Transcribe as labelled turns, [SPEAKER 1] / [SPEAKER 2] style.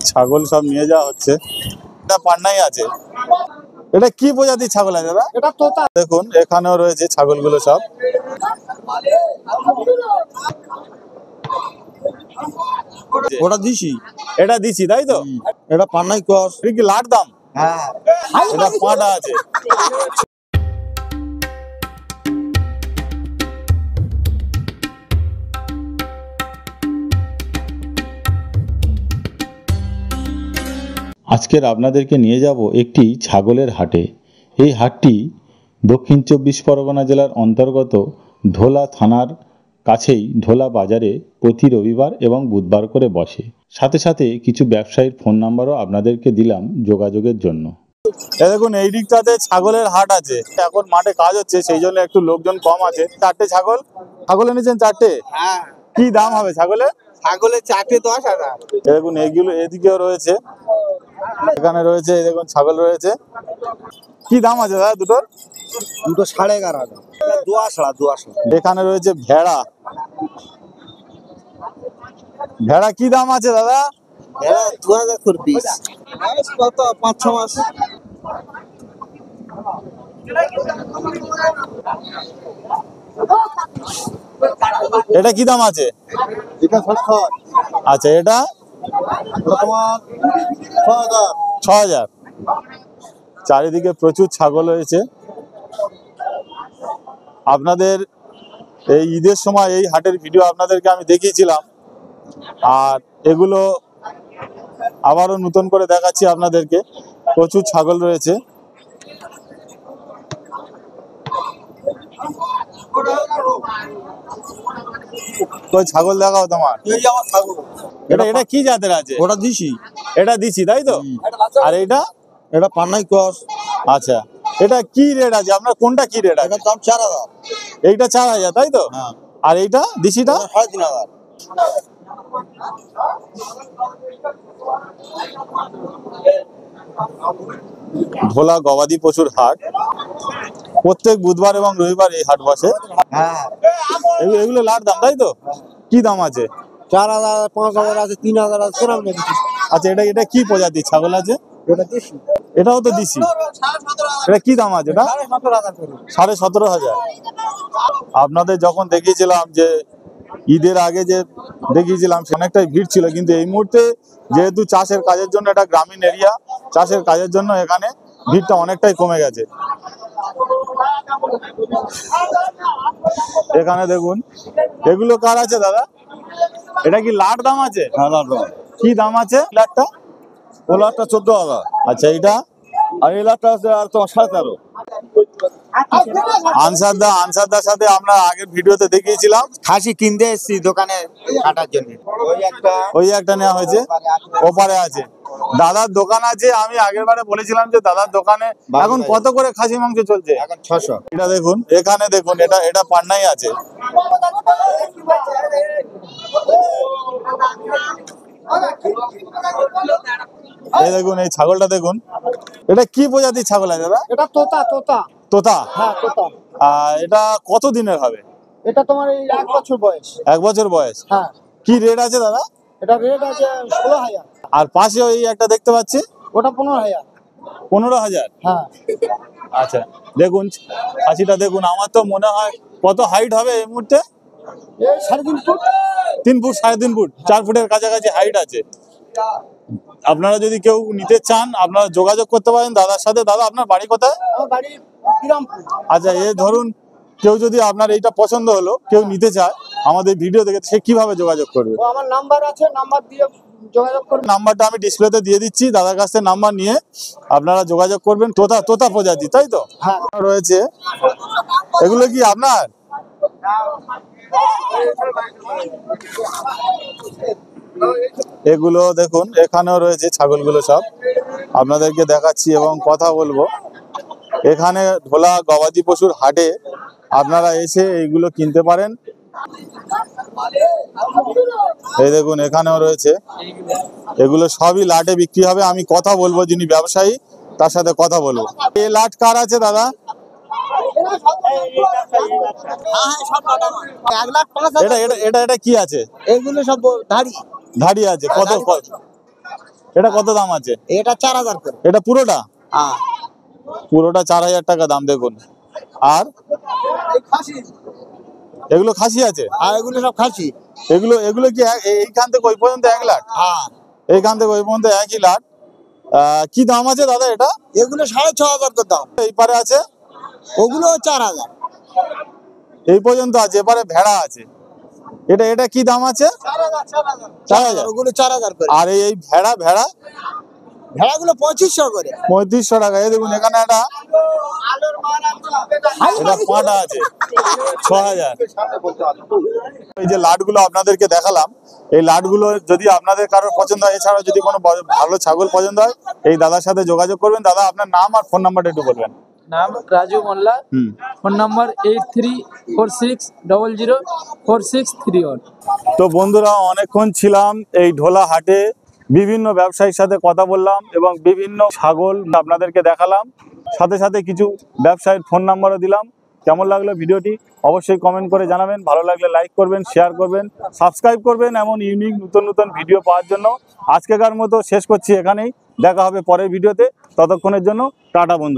[SPEAKER 1] ছাগল সব নিয়ে যাওয়া হচ্ছে। এটা পান্নাই আছে। এটা কি প্রজাতির ছাগল আছে দাদা?
[SPEAKER 2] এটা তোতা।
[SPEAKER 1] দেখুন এখানেও রয়েছে ছাগলগুলো সব।
[SPEAKER 2] ওটা দিছি।
[SPEAKER 1] এটা দিছি তাই তো?
[SPEAKER 2] এটা পান্নাই ক্রস।
[SPEAKER 1] এটা কি লাট দাম?
[SPEAKER 2] হ্যাঁ।
[SPEAKER 1] এটা পাটা আছে। আজকের আপনাদেরকে নিয়ে যাব একটি ছাগলের হাটে। এই হাটটি দক্ষিণ ২৪ পরগনা জেলার অন্তর্গত ঢোলা থানার কাছেই ঢোলা বাজারে প্রতি রবিবার এবং বুধবার করে বসে। সাথে সাথে কিছু ব্যবসায়ীর ফোন নাম্বারও আপনাদেরকে দিলাম যোগাযোগের জন্য। দেখুন এই দিকটাতে ছাগলের হাট আছে। এখন মাঠে কাজ হচ্ছে, সেই জন্য একটু লোকজন কম আছে। 4টে ছাগল এনেছেন 4টে?
[SPEAKER 2] হ্যাঁ।
[SPEAKER 1] কি দাম হবে ছাগলের?
[SPEAKER 2] ছাগলের 4টে 10,000।
[SPEAKER 1] দেখুন এইগুলো এদিকেও রয়েছে, এখানে রয়েছে, দেখুন ছাগল রয়েছে। কি দাম আছে দাদা দুটোর?
[SPEAKER 2] দুটো 11,500। দোয়াশড়া।
[SPEAKER 1] এখানে রয়েছে ভেড়া। ভেড়া কি দাম আছে দাদা?
[SPEAKER 2] ভেড়া 2000 করে পিস। কত 5-6 মাস।
[SPEAKER 1] এটা কি দাম আছে?
[SPEAKER 2] এটা 60।
[SPEAKER 1] আচ্ছা এটা
[SPEAKER 2] তোমার 6000।
[SPEAKER 1] 6000। চারিদিকে প্রচুর ছাগল হয়েছে। আপনাদের এই ঈদের সময় এই হাটের ভিডিও আপনাদেরকে আমি দেখিয়েছিলাম, আর এগুলো আবারও নতুন করে দেখাচ্ছি আপনাদেরকে। প্রচুর ছাগল রয়েছে। কই ছাগল দেখাও তোমার।
[SPEAKER 2] এই আমার ছাগল।
[SPEAKER 1] এটা কি জাতের আছে?
[SPEAKER 2] ওটা দিছি।
[SPEAKER 1] এটা দিছি তাই তো? আর এটা?
[SPEAKER 2] এটা পান্নাই ক্রস।
[SPEAKER 1] আচ্ছা এটা কি রেট আছে আপনার? কোনটা কি রেট আছে?
[SPEAKER 2] এটার দাম 4000।
[SPEAKER 1] এইটা 4000 তাই তো?
[SPEAKER 2] হ্যাঁ।
[SPEAKER 1] আর এইটা দিছিটা
[SPEAKER 2] 3500।
[SPEAKER 1] ঢোলা গবাদি পশুর হাট প্রত্যেক বুধবার এবং রবিবার এই হাট বসে।
[SPEAKER 2] হ্যাঁ।
[SPEAKER 1] এগুলো লাট দাম তাই তো? কি দাম আছে?
[SPEAKER 2] 4000, 5000 আছে, 3000 আছে। কেমন নেবে?
[SPEAKER 1] আচ্ছা এটা কি প্রজাতির ছাগল আছে?
[SPEAKER 2] এটা দিছি।
[SPEAKER 1] এটাও তো দিছি। এটা কি দাম আছে? এটা
[SPEAKER 2] 17,500 করে।
[SPEAKER 1] 17,500। আপনাদের যখন দেখিয়েছিলাম যে ঈদের আগে যে দেখিয়েছিলাম অনেকটাই ভিড় ছিল, কিন্তু এই মুহূর্তে যেহেতু চাষের কাজের জন্য, এটা গ্রামীণ এরিয়া, চাষের কাজের জন্য এখানে ভিড়টা অনেকটাই কমে গেছে। এখানে দেখুন এগুলো কার আছে দাদা? এটা কি লাট দাম আছে?
[SPEAKER 2] হ্যাঁ, লাট দাম।
[SPEAKER 1] কি দাম আছে লাটটা?
[SPEAKER 2] ও লাটটা 14,000।
[SPEAKER 1] আচ্ছা এইটা?
[SPEAKER 2] আর এই লাটটা আছে আর তোমার 13,500।
[SPEAKER 1] আনসারদার সাথে আমরা আগের ভিডিওতে দেখিয়েছিলাম।
[SPEAKER 2] খাসি কিনতে এসেছি দোকানে কাটার জন্য।
[SPEAKER 1] ওই একটা নেওয়া হয়েছে, ওপারে আছে। দাদার দোকান আছে, আমি আগের বারে বলেছিলাম যে দাদার দোকানে এখন কত করে খাসি মাংস চলছে?
[SPEAKER 2] এখন 600।
[SPEAKER 1] এটা দেখুন, এখানে দেখুন, এটা পান্নাই আছে। এই দেখুন এই ছাগলটা দেখুন। এটা কি প্রজাতির ছাগল আছে দাদা?
[SPEAKER 2] এটা তোতা।
[SPEAKER 1] তোতা?
[SPEAKER 2] হ্যাঁ, তোতা।
[SPEAKER 1] এটা কত দিনের হবে?
[SPEAKER 2] এটা তোমার এই 1 বছর বয়স।
[SPEAKER 1] 1 বছর বয়স।
[SPEAKER 2] হ্যাঁ।
[SPEAKER 1] কি রেট আছে দাদা?
[SPEAKER 2] এটা রেট আছে 16,000।
[SPEAKER 1] আর পাশে ওই একটা দেখতে পাচ্ছি,
[SPEAKER 2] ওটা 15,000।
[SPEAKER 1] 15,000।
[SPEAKER 2] হ্যাঁ।
[SPEAKER 1] আচ্ছা দেখুন খাসিটা দেখুন। আমার তো মনে হয় কত হাইট হবে এই মুহূর্তে?
[SPEAKER 2] এই 3.5 ফুট।
[SPEAKER 1] 3 ফুট, 3.5 ফুট, 4 ফুটের কাছাকাছি হাইট আছে। আপনারা যদি কেউ নিতে চান আপনারা যোগাযোগ করতে পারেন দাদার সাথে। দাদা আপনার বাড়ি কোথায়?
[SPEAKER 2] আমার বাড়ি বিরামপুর।
[SPEAKER 1] আচ্ছা এই ধরুন কেউ যদি আপনার এইটা পছন্দ হলো, কেউ নিতে চায় আমাদের ভিডিও দেখে, সে কিভাবে যোগাযোগ করবে?
[SPEAKER 2] ও আমার নাম্বার আছে, নাম্বার দিয়ে যোগাযোগ করবেন।
[SPEAKER 1] নাম্বারটা আমি ডিসপ্লেতে দিয়ে দিচ্ছি, দাদার কাছ থেকে নাম্বার নিয়ে আপনারা যোগাযোগ করবেন। তোতা প্রজাতি তাই তো?
[SPEAKER 2] হ্যাঁ।
[SPEAKER 1] রয়েছে। এগুলো কি আপনার? এগুলো দেখুন এখানেও রয়েছে ছাগলগুলো সব আপনাদেরকে দেখাচ্ছি এবং কথা বলবো। এখানে ঢোলা গবাদি পশুর হাটে আপনারা এসে এইগুলো কিনতে পারেন। এই দেখুন এখানেও রয়েছে। এগুলো সবই লাটে বিক্রি হবে। আমি কথা বলবো, যিনি ব্যবসায়ী তার সাথে কথা বলবো। এই লাট কার আছে দাদা? এটা কি আছে?
[SPEAKER 2] এগুলো সব ধাড়ি
[SPEAKER 1] আছে। কত? এটা কত দাম আছে?
[SPEAKER 2] এটা 4000 করে।
[SPEAKER 1] এটা পুরোটা?
[SPEAKER 2] হ্যাঁ।
[SPEAKER 1] পুরোটা 4000 টাকা দাম দেখুন। আর এগুলো খাসি আছে?
[SPEAKER 2] আর এগুলো সব খাসি।
[SPEAKER 1] এগুলো এগুলো কি এইখান থেকে ওই পর্যন্ত 1 লাখ?
[SPEAKER 2] হ্যাঁ।
[SPEAKER 1] এইখান থেকে ওই পর্যন্ত 1 লাখ। কি দাম আছে দাদা এটা?
[SPEAKER 2] এগুলো 6500 করে দাম।
[SPEAKER 1] এই পারে আছে?
[SPEAKER 2] ওগুলো 4000।
[SPEAKER 1] এই পর্যন্ত আছে। এবারে ভেড়া আছে। এটা এটা কি দাম আছে? 4000।
[SPEAKER 2] ওগুলো 4000 করে।
[SPEAKER 1] আর এই ভেড়া ভেড়া
[SPEAKER 2] ভেড়াগুলো 2500 করে।
[SPEAKER 1] 3500 টাকা। এই দেখুন এখানে একটা এটা পাঁটা আছে 6000। এই যে লাটগুলো আপনাদেরকে দেখালাম, এই লাটগুলো যদি আপনাদের কারোর পছন্দ হয়, এছাড়া যদি কোনো ভালো ছাগল পছন্দ হয়, এই দাদার সাথে যোগাযোগ করবেন। দাদা আপনার নাম আর ফোন নাম্বারটা একটু বলবেন।
[SPEAKER 3] নাম রাজু মোল্লা, ফোন নাম্বার 8346004631।
[SPEAKER 1] তো বন্ধুরা, অনেকক্ষণ ছিলাম এই ঢোলা হাটে, বিভিন্ন ব্যবসায়ীর সাথে কথা বললাম এবং বিভিন্ন ছাগল আপনাদেরকে দেখালাম, সাথে সাথে কিছু ব্যবসায়ীর ফোন নাম্বারও দিলাম। কেমন লাগলো ভিডিওটি অবশ্যই কমেন্ট করে জানাবেন। ভালো লাগলে লাইক করবেন, শেয়ার করবেন, সাবস্ক্রাইব করবেন এমন ইউনিক নতুন নতুন ভিডিও পাওয়ার জন্য। আজকেকার মতো শেষ করছি এখানেই। দেখা হবে পরের ভিডিওতে। ততক্ষণের জন্য টাটা বন্ধুরা।